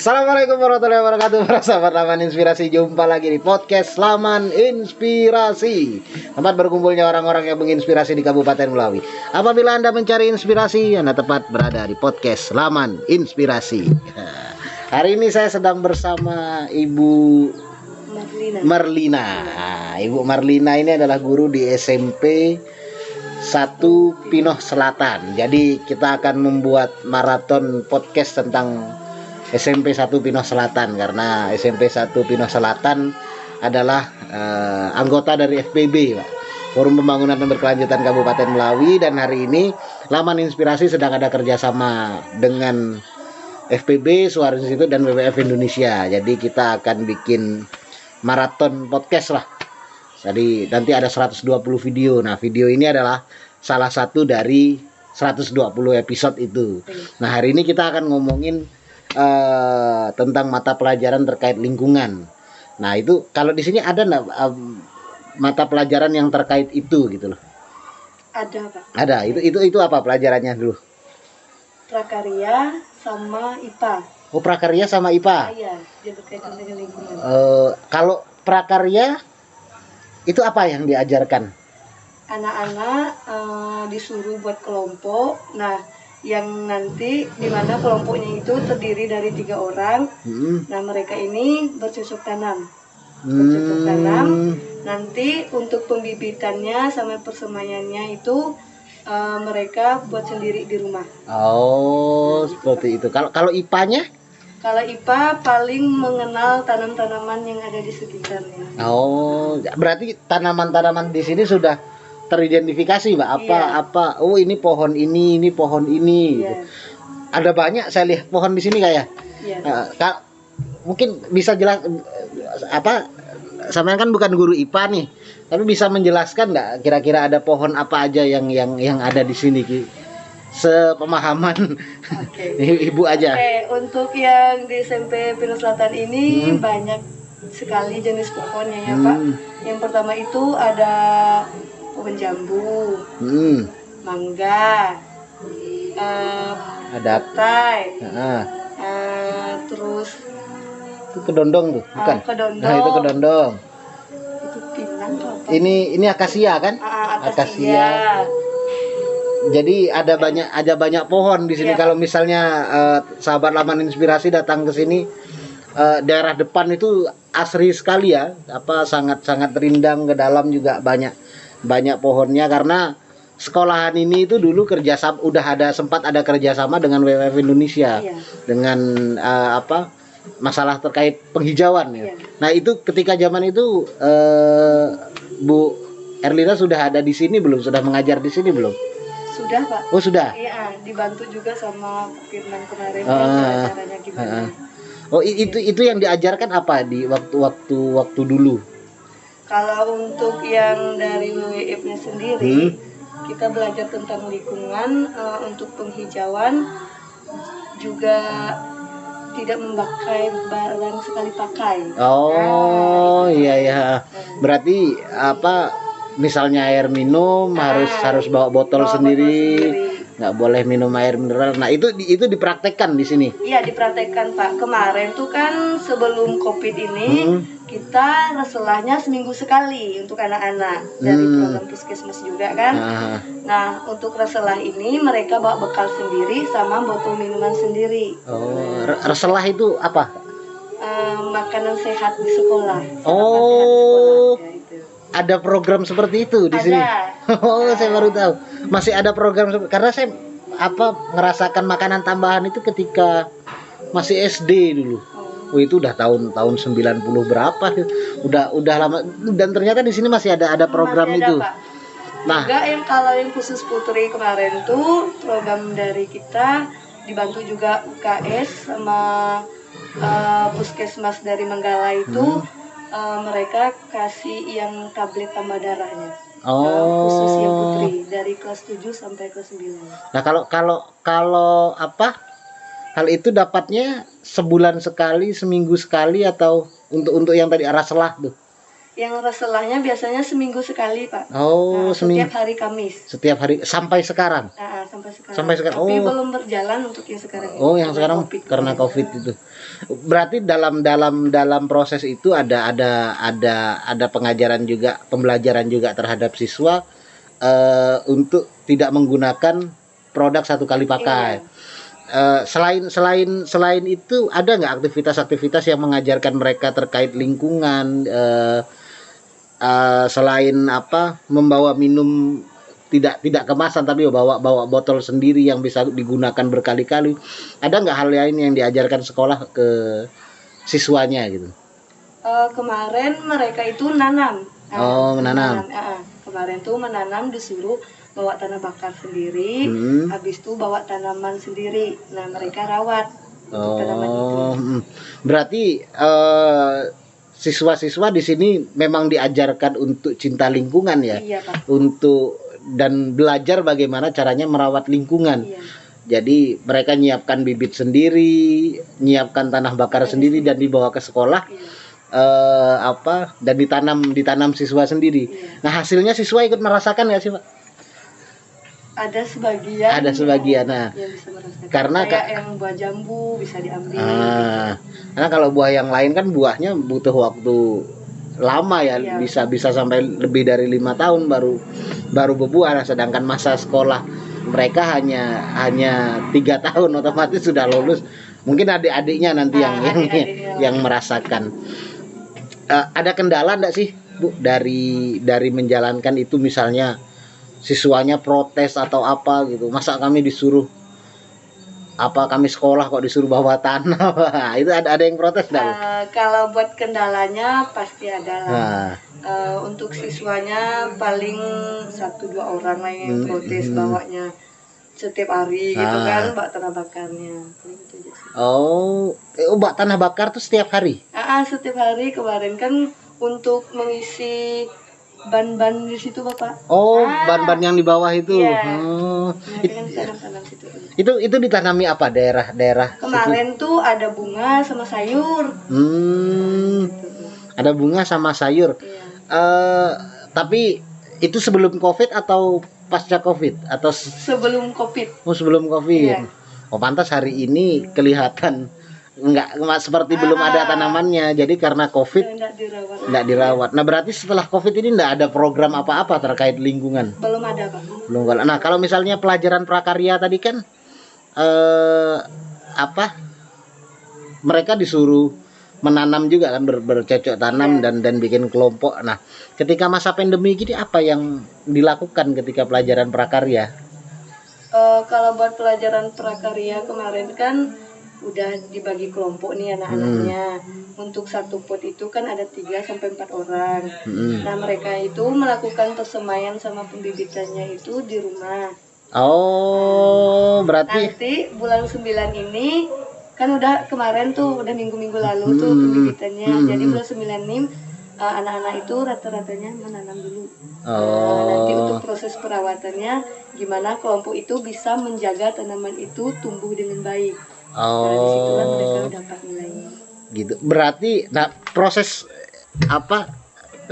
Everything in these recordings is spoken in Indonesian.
Assalamualaikum warahmatullahi wabarakatuh. Para sahabat Laman Inspirasi, jumpa lagi di podcast Laman Inspirasi, tempat berkumpulnya orang-orang yang menginspirasi di Kabupaten Melawi. Apabila Anda mencari inspirasi, Anda tepat berada di podcast Laman Inspirasi. Hari ini saya sedang bersama Ibu Marlina. Ibu Marlina ini adalah guru di SMP 1 Pinoh Selatan. Jadi kita akan membuat maraton podcast tentang SMP 1 Pinoh Selatan, karena SMP 1 Pinoh Selatan adalah anggota dari FPB, Pak, Forum Pembangunan dan Berkelanjutan Kabupaten Melawi. Dan hari ini Laman Inspirasi sedang ada kerjasama dengan FPB, Suara Institut, dan WWF Indonesia. Jadi kita akan bikin maraton podcast lah. Jadi nanti ada 120 video. Nah, video ini adalah salah satu dari 120 episode itu. Nah, hari ini kita akan ngomongin tentang mata pelajaran terkait lingkungan. Nah, itu kalau di sini ada enggak mata pelajaran yang terkait itu gitu loh? Ada, Pak. Ada. Itu apa pelajarannya dulu? Prakarya sama IPA. Oh, prakarya sama IPA. Iya, dia berkaitan dengan lingkungan. Kalau prakarya itu apa yang diajarkan? Anak-anak disuruh buat kelompok. Nah, yang nanti dimana kelompoknya itu terdiri dari 3 orang. Nah, mereka ini bercocok tanam. Bercocok tanam. Nanti untuk pembibitannya sama persemaiannya itu mereka buat sendiri di rumah. Oh, seperti itu. Kalau IPA-nya? Kalau IPA paling mengenal tanam-tanaman yang ada di sekitarnya. Oh, berarti tanaman-tanaman di sini sudah teridentifikasi, Mbak. Apa? Oh, ini pohon ini pohon ini. Iya. Ada banyak saya lihat pohon di sini kayak. Iya. Mungkin bisa jelas apa? Sampean kan bukan guru IPA nih, tapi bisa menjelaskan nggak kira-kira ada pohon apa aja yang ada di sini, Ki? Sepemahaman. Ibu aja. Oke, untuk yang di SMP Pinoh Selatan ini banyak sekali jenis pohonnya ya, Pak. Yang pertama itu ada pohon jambu, mangga, ada petai, terus itu kedondong tuh, bukan? kedondong. Nah, itu kedondong. Itu pinang apa? Ini akasia kan? Akasia. Jadi ada banyak pohon di sini. Iya. Kalau misalnya sahabat Laman Inspirasi datang ke sini, daerah depan itu asri sekali ya. Sangat rindang, ke dalam juga banyak pohonnya, karena sekolahan ini itu dulu sempat ada kerjasama dengan WWF Indonesia. Iya. Dengan masalah terkait penghijauan ya. Iya. Nah, itu ketika zaman itu Bu Erlina sudah ada di sini belum? Sudah mengajar di sini belum? Sudah, Pak. Oh, sudah. Iya, dibantu juga sama Firman kemarin acaranya gimana. Oh, itu yang diajarkan apa di waktu dulu? Kalau untuk yang dari WWF-nya sendiri, kita belajar tentang lingkungan, untuk penghijauan juga tidak memakai barang sekali pakai. Oh, iya. Berarti misalnya air minum harus bawa botol sendiri. Nggak boleh minum air mineral. Nah, itu dipraktekkan di sini. Iya, dipraktekkan, Pak. Kemarin tuh kan sebelum COVID ini kita reselahnya seminggu sekali untuk anak-anak dari program puskesmas juga kan. Nah, untuk reselah ini mereka bawa bekal sendiri sama botol minuman sendiri. Oh, reselah itu apa? Makanan sehat di sekolah. Oh, ya, itu. Ada program seperti itu di sini. Oh, saya baru tahu. Masih ada program karena saya ngerasakan makanan tambahan itu ketika masih SD dulu. Oh, itu udah tahun 90 berapa? Udah lama, dan ternyata di sini masih ada program masih ada, itu. Pak. Nah, juga kalau yang khusus putri kemarin tuh program dari kita dibantu juga UKS sama puskesmas dari Manggala itu. Mereka kasih yang tablet tambah darahnya. Khusus yang putri dari kelas 7 sampai kelas 9. Nah, kalau hal itu dapatnya sebulan sekali, seminggu sekali, atau untuk yang tadi arah selah tuh? Yang reselahnya biasanya seminggu sekali, Pak. Oh, setiap hari Kamis. Setiap hari sampai sekarang. Sampai sekarang. Sampai sekarang. Tapi belum berjalan untuk yang sekarang. Oh, yang sekarang COVID, karena COVID itu. Berarti dalam proses itu ada pengajaran juga, pembelajaran juga terhadap siswa untuk tidak menggunakan produk satu kali pakai. Selain itu ada nggak aktivitas-aktivitas yang mengajarkan mereka terkait lingkungan, selain membawa minum tidak kemasan tapi bawa botol sendiri yang bisa digunakan berkali-kali, ada nggak hal lain yang diajarkan sekolah ke siswanya gitu? Kemarin mereka itu menanam. Menanam. Kemarin tuh menanam, disuruh bawa tanah bakar sendiri, habis itu bawa tanaman sendiri. Nah, mereka rawat tanaman itu. Berarti siswa-siswa di sini memang diajarkan untuk cinta lingkungan ya? Iya, Pak. Dan belajar bagaimana caranya merawat lingkungan. Iya. Jadi mereka nyiapkan bibit sendiri, nyiapkan tanah bakar sendiri dan dibawa ke sekolah. Iya. Dan ditanam siswa sendiri. Iya. Nah, hasilnya siswa ikut merasakan nggak sih, Pak? Ada sebagian. Ada sebagian. Nah, yang bisa merasakan. Karena kayak yang buah jambu bisa diambil. Karena kalau buah yang lain kan buahnya butuh waktu lama ya. Iya. Bisa sampai lebih dari 5 tahun baru berbuah. Sedangkan masa sekolah mereka hanya 3 tahun, otomatis sudah lulus. Mungkin adik-adiknya nanti yang merasakan. Ada kendala enggak sih, Bu, dari menjalankan itu, misalnya siswanya protes atau apa gitu? Masa kami disuruh kami sekolah kok disuruh bawa tanah? Itu ada yang protes enggak? Kalau buat kendalanya pasti ada lah. Untuk siswanya paling 1-2 orang lah yang protes bawanya setiap hari gitu kan, bak tanah bakarnya. Bak tanah bakar tuh setiap hari? Setiap hari. Kemarin kan untuk mengisi ban-ban di situ, Bapak. Ban-ban yang di bawah itu. Iya. Tanam situ. Itu ditanami apa daerah? Kemarin tuh ada bunga sama sayur. Ada bunga sama sayur. Iya. Tapi itu sebelum COVID atau pasca COVID atau sebelum COVID? Sebelum COVID. Iya. Pantas hari ini kelihatan enggak seperti belum ada tanamannya. Jadi karena COVID enggak dirawat. Nah, berarti setelah COVID ini enggak ada program apa-apa terkait lingkungan? Belum ada, Pak. Belum. Nah, kalau misalnya pelajaran prakarya tadi kan mereka disuruh menanam juga kan, bercocok tanam dan bikin kelompok. Nah, ketika masa pandemi gini apa yang dilakukan ketika pelajaran prakarya? Kalau buat pelajaran prakarya kemarin kan udah dibagi kelompok nih anak-anaknya. Untuk satu pot itu kan ada 3-4 orang. Nah, mereka itu melakukan persemaian sama pembibitannya itu di rumah. Berarti nanti bulan 9 ini kan udah kemarin tuh, udah minggu-minggu lalu tuh pembibitannya. Jadi bulan 9 ini anak-anak itu rata-ratanya menanam dulu. Nanti untuk proses perawatannya gimana kelompok itu bisa menjaga tanaman itu tumbuh dengan baik. Disitulah mereka dapat nilainya. Gitu. Berarti proses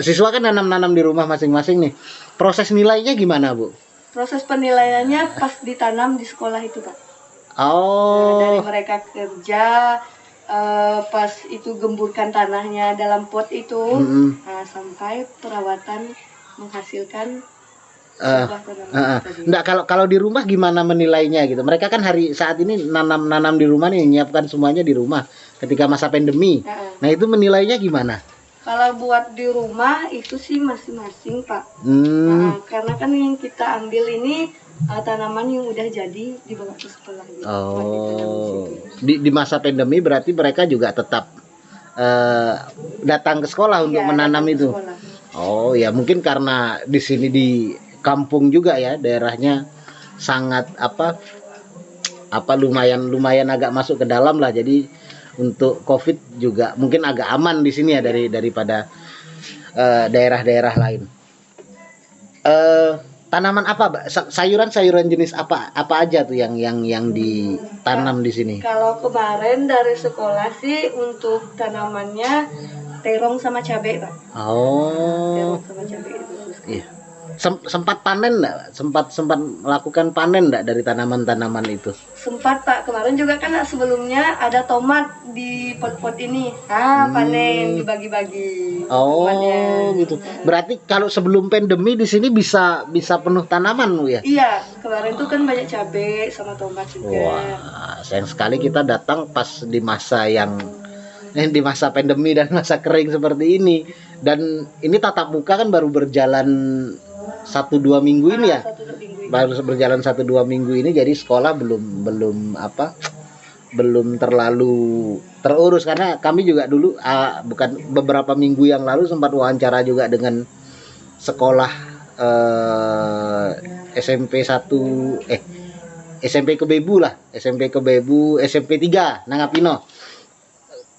siswa kan nanam di rumah masing-masing nih. Proses nilainya gimana, Bu? Proses penilaiannya pas ditanam di sekolah itu, Pak. Dari mereka kerja, pas itu gemburkan tanahnya dalam pot itu, sampai perawatan menghasilkan sebuah tanaman. Kalau di rumah gimana menilainya gitu? Mereka kan saat ini nanam di rumah nih, menyiapkan semuanya di rumah ketika masa pandemi. Nah, itu menilainya gimana? Kalau buat di rumah itu sih masing-masing, Pak. Karena kan yang kita ambil ini tanaman yang udah jadi dibawa ke sekolah gitu. Di masa pandemi berarti mereka juga tetap datang ke sekolah untuk menanam itu. Ya mungkin karena di sini di kampung juga ya, daerahnya sangat lumayan agak masuk ke dalam lah. Jadi untuk COVID juga mungkin agak aman di sini ya daripada daerah-daerah lain. Tanaman apa, sayuran jenis apa aja tuh yang ditanam di sini? Kalau kemarin dari sekolah sih untuk tanamannya terong sama cabai, Pak. Oh. Terong sama cabai itu. Iya. Sempat panen enggak? Sempat melakukan panen enggak dari tanaman-tanaman itu? Sempat, Pak. Kemarin juga kan sebelumnya ada tomat di pot-pot ini. Panen dibagi-bagi tomatnya. Gitu. Berarti kalau sebelum pandemi di sini bisa penuh tanaman, Bu, ya? Iya, kemarin tuh kan banyak cabai sama tomat juga. Wah, sayang sekali kita datang pas di masa di masa pandemi dan masa kering seperti ini. Dan ini tatap muka kan baru berjalan 1-2 minggu ini ya. 1-2 minggu ini. Baru berjalan 1-2 minggu ini, jadi sekolah belum terlalu terurus, karena kami juga dulu bukan beberapa minggu yang lalu sempat wawancara juga dengan sekolah SMP 1 SMP Kebebu lah, SMP Kebebu, SMP 3 Nangapino.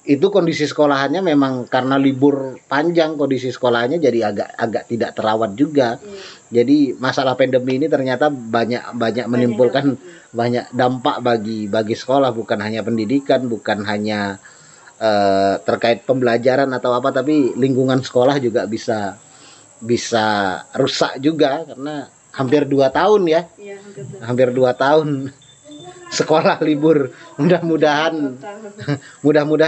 Itu kondisi sekolahannya memang karena libur panjang, kondisi sekolahannya jadi agak tidak terawat juga. Jadi masalah pandemi ini ternyata banyak menimbulkan banyak dampak bagi sekolah, bukan hanya pendidikan, bukan hanya terkait pembelajaran atau apa, tapi lingkungan sekolah juga bisa rusak juga, karena hampir 2 tahun ya. Iya, hampir 2 tahun sekolah libur. Mudah-mudahan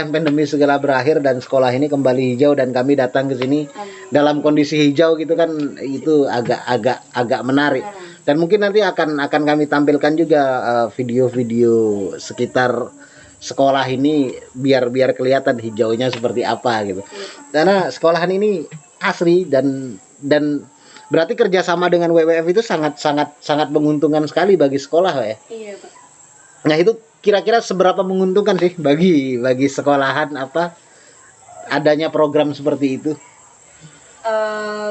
pandemi segera berakhir dan sekolah ini kembali hijau, dan kami datang ke sini dalam kondisi hijau gitu kan, itu agak menarik. Dan mungkin nanti akan kami tampilkan juga video-video sekitar sekolah ini biar kelihatan hijaunya seperti apa gitu. Karena sekolahan ini asri dan berarti kerjasama dengan WWF itu sangat menguntungkan sekali bagi sekolah, ya. Iya, Pak. Nah, itu kira-kira seberapa menguntungkan sih bagi sekolahan adanya program seperti itu?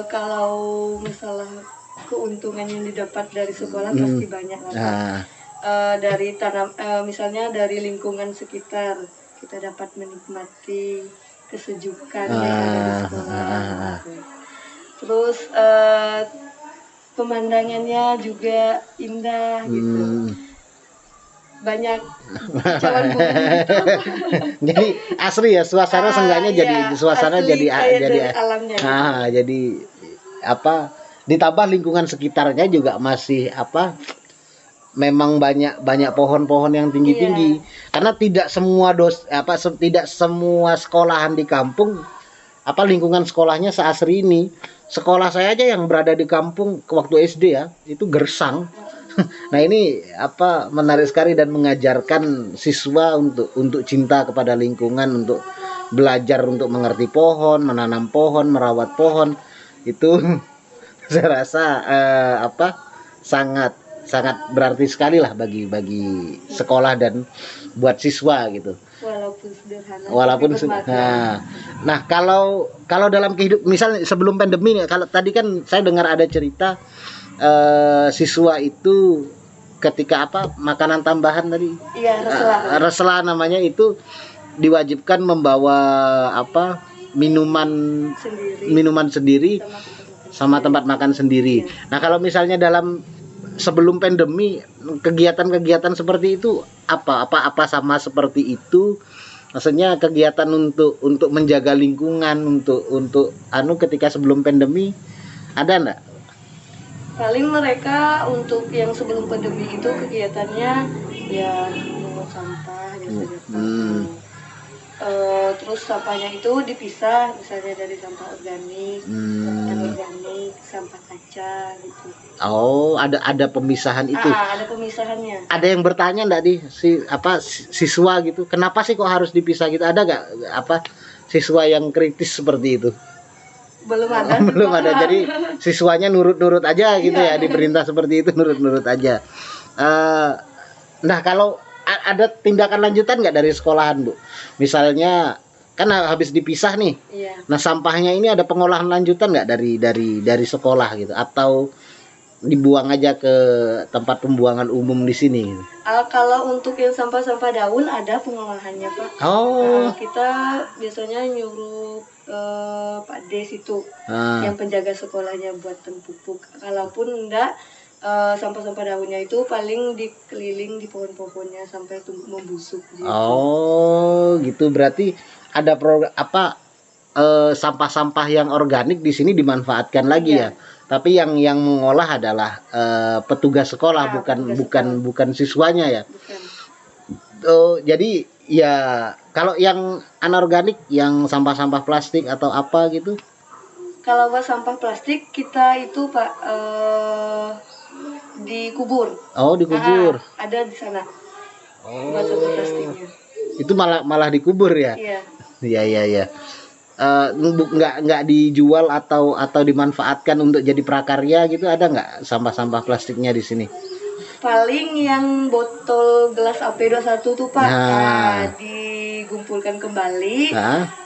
Kalau misalnya keuntungan yang didapat dari sekolah pasti banyak lah, Pak. Dari misalnya dari lingkungan sekitar kita dapat menikmati kesejukan yang ada di sekolah. Terus pemandangannya juga indah gitu. Banyak kicauan bunga gitu. Jadi asri ya suasana, seenggaknya jadi suasana jadi alamnya. Jadi ditambah lingkungan sekitarnya juga masih memang banyak pohon-pohon yang tinggi-tinggi. Karena tidak semua tidak semua sekolahan di kampung lingkungan sekolahnya seasri ini. Sekolah saya aja yang berada di kampung waktu SD ya, itu gersang. Nah, ini menarik sekali dan mengajarkan siswa untuk cinta kepada lingkungan, untuk belajar untuk mengerti pohon, menanam pohon, merawat pohon. Itu saya rasa sangat berarti sekali lah bagi sekolah dan buat siswa gitu. Walaupun sederhana. Nah, kalau dalam kehidupan, misal sebelum pandemi nih, kalau tadi kan saya dengar ada cerita siswa itu ketika makanan tambahan tadi, resela namanya, itu diwajibkan membawa minuman sendiri sama tempat makan sendiri. Nah, kalau misalnya sebelum pandemi kegiatan seperti itu apa sama seperti itu, maksudnya kegiatan untuk menjaga lingkungan, untuk ketika sebelum pandemi ada enggak? Paling mereka untuk yang sebelum pandemi itu kegiatannya ya mengungut sampah gitu. Terus sampahnya itu dipisah, misalnya dari sampah organik, anorganik, sampah kaca gitu. Oh, ada pemisahan itu. Ada pemisahannya. Ada yang bertanya enggak siswa gitu, kenapa sih kok harus dipisah gitu? Ada enggak siswa yang kritis seperti itu? Belum ada. Belum ada. Jadi siswanya nurut aja gitu ya, diperintah seperti itu nurut aja. Nah, kalau ada tindakan lanjutan nggak dari sekolahan, Bu? Misalnya kan habis dipisah nih. Iya. Nah, sampahnya ini ada pengolahan lanjutan nggak dari sekolah gitu, atau dibuang aja ke tempat pembuangan umum di sini? Kalau untuk yang sampah-sampah daun ada pengolahannya, Pak. Kita biasanya nyuruh Pak Des itu yang penjaga sekolahnya buat pupuk. Kalaupun enggak, sampah-sampah daunnya itu paling dikeliling di pohon-pohonnya sampai membusuk gitu. Oh, gitu. Berarti ada program sampah-sampah yang organik di sini dimanfaatkan lagi ya. Tapi yang mengolah adalah petugas sekolah, bukan siswanya ya. Jadi ya kalau yang anorganik, yang sampah-sampah plastik atau apa gitu. Kalau buat sampah plastik kita itu Pak dikubur. Oh, dikubur. Ada di sana. Buat sampah plastiknya. Itu malah dikubur ya? Iya. Iya. Nggak dijual atau dimanfaatkan untuk jadi prakarya gitu, ada nggak sampah-sampah plastiknya di sini? Paling yang botol gelas AP21 tuh Pak, digumpulkan kembali,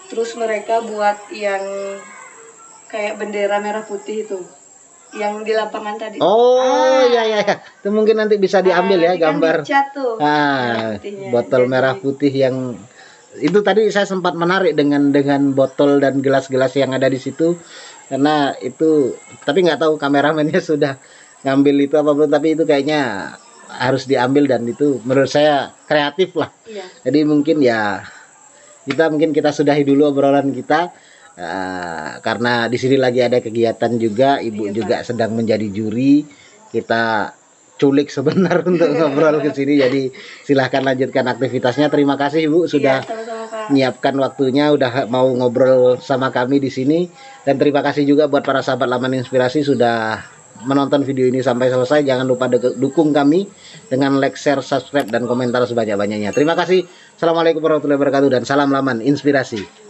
terus mereka buat yang kayak bendera merah putih itu, yang di lapangan tadi. Iya. Itu mungkin nanti bisa diambil ya gambar. Tuh, botol merah putih yang itu tadi saya sempat menarik dengan botol dan gelas-gelas yang ada di situ, karena itu, tapi nggak tahu kameramennya sudah ngambil itu apa belum, tapi itu kayaknya harus diambil dan itu menurut saya kreatif lah. Jadi mungkin kita sudahi dulu obrolan kita, karena di sini lagi ada kegiatan juga, Ibu juga sedang menjadi juri, kita culik sebentar untuk ngobrol ke sini. Jadi silahkan lanjutkan aktivitasnya. Terima kasih Ibu sudah menyiapkan waktunya, udah mau ngobrol sama kami di sini, dan terima kasih juga buat para sahabat Laman Inspirasi sudah menonton video ini sampai selesai. Jangan lupa dukung kami dengan like, share, subscribe, dan komentar sebanyak-banyaknya. Terima kasih. Assalamualaikum warahmatullahi wabarakatuh dan salam Laman Inspirasi.